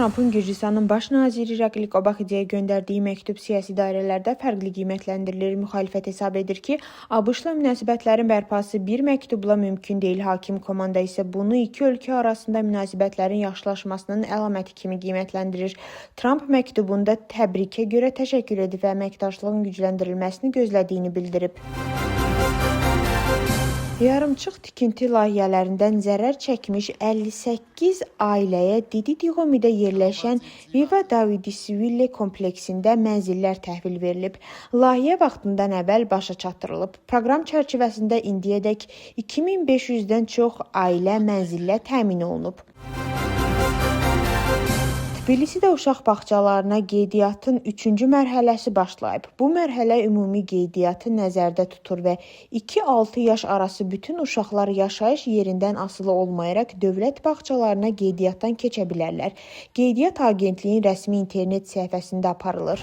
Trampın Gürcüstanın baş naziri Rakli Qobaxidzeyə göndərdiyi məktub siyasi dairələrdə fərqli qiymətləndirilir. Müxalifət hesab edir ki, ABŞ-la münasibətlərin bərpası bir məktubla mümkün deyil. Hakim komanda isə bunu iki ölkə arasında münasibətlərin yaxşılaşmasının əlaməti kimi qiymətləndirir. Tramp məktubunda təbrikə görə təşəkkür edib və əməkdaşlığın gücləndirilməsini gözlədiyini bildirib. Yarımçıq tikinti layihələrindən zərər çəkmiş 58 ailəyə Didi-Diğomidə yerləşən Viva Davidisvili kompleksində mənzillər təhvil verilib. Layihə vaxtından əvvəl başa çatdırılıb. Proqram çərçivəsində indiyədək 2500-dən çox ailə mənzillə təmin olunub. Tbilisidə uşaq bağçalarına qeydiyyatın 3-cü mərhələsi başlayıb. Bu mərhələ ümumi qeydiyyatı nəzərdə tutur və 2-6 yaş arası bütün uşaqlar yaşayış yerindən asılı olmayaraq dövlət bağçalarına qeydiyyatdan keçə bilərlər. Qeydiyyat Agentliyin rəsmi internet səhifəsində aparılır.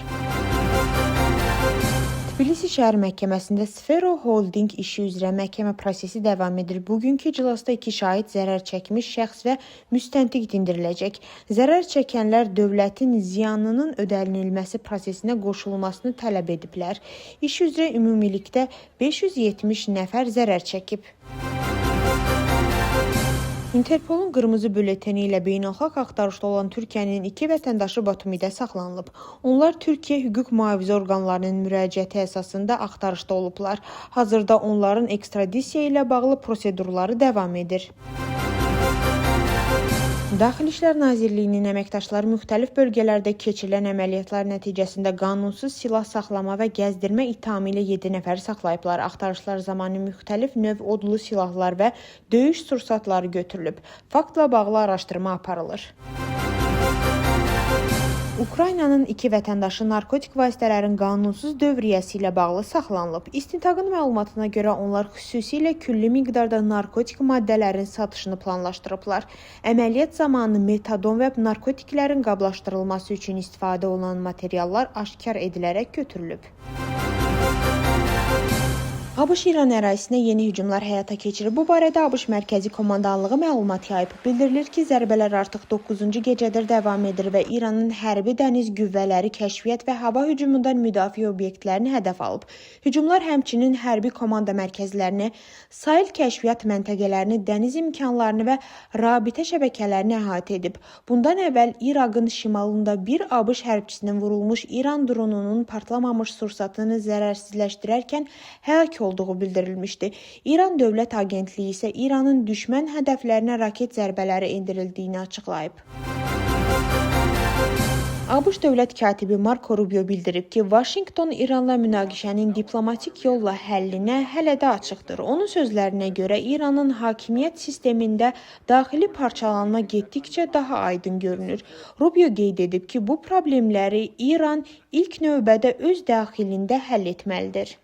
Tbilisi şəhər məhkəməsində Sfero Holding işi üzrə məhkəmə prosesi davam edir. Bugünkü iclasda 2 şahid zərər çəkmiş şəxs və müstəntiq dindiriləcək. Zərər çəkənlər dövlətin ziyanının ödənilməsi prosesinə qoşulmasını tələb ediblər. İş üzrə ümumilikdə 570 nəfər zərər çəkib. Interpolun qırmızı bülleteni ilə beynəlxalq axtarışda olan Türkiyənin 2 vətəndaşı Batumidə saxlanılıb. Onlar Türkiyə hüquq mühafizə orqanlarının müraciəti əsasında axtarışda olublar. Hazırda onların ekstradisiya ilə bağlı prosedurları davam edir. Daxili İşlər Nazirliyinin əməkdaşları müxtəlif bölgələrdə keçirilən əməliyyatlar nəticəsində qanunsuz silah saxlama və gəzdirmə ithamı ilə 7 nəfəri saxlayıblar. Axtarışlar zamanı müxtəlif növ odlu silahlar və döyüş sursatları götürülüb. Faktla bağlı araşdırma aparılır. Ukraynanın 2 vətəndaşı narkotik vasitələrin qanunsuz dövriyyəsi ilə bağlı saxlanılıb. İstintaqın məlumatına görə onlar xüsusilə külli miqdarda narkotik maddələrin satışını planlaşdırıblar. Əməliyyat zamanı metadon və narkotiklərin qablaşdırılması üçün istifadə olunan materiallar aşkar edilərək götürülüb. ABŞ İran ərazisinə yeni hücumlar həyata keçirir. Bu barədə ABŞ Mərkəzi Komandanlığı məlumat yayıb. Bildirilir ki, zərbələr artıq 9-cu gecədir davam edir və İranın hərbi dəniz qüvvələri kəşfiyyat və hava hücumundan müdafiə obyektlərini hədəf alıb. Hücumlar həmçinin hərbi komanda mərkəzlərini, sahil kəşfiyyat məntəqələrini, dəniz imkanlarını və rabitə şəbəkələrini əhatə edib. Bundan əvvəl İraqın şimalında bir ABŞ hərbçisinin vurulmuş İran dronunun partlamamış sursatını zərərsizləşdirərkən həlak olduğu bildirilmişdi. İran Dövlət Agentliyi isə İranın düşmən hədəflərinə raket zərbələri endirildiyini açıqlayıb. ABŞ dövlət katibi Marco Rubio bildirib ki, Vaşinqton İranla münaqişənin diplomatik yolla həllinə hələ də açıqdır. Onun sözlərinə görə İranın hakimiyyət sistemində daxili parçalanma getdikcə daha aydın görünür. Rubio qeyd edib ki, bu problemləri İran ilk növbədə öz daxilində həll etməlidir.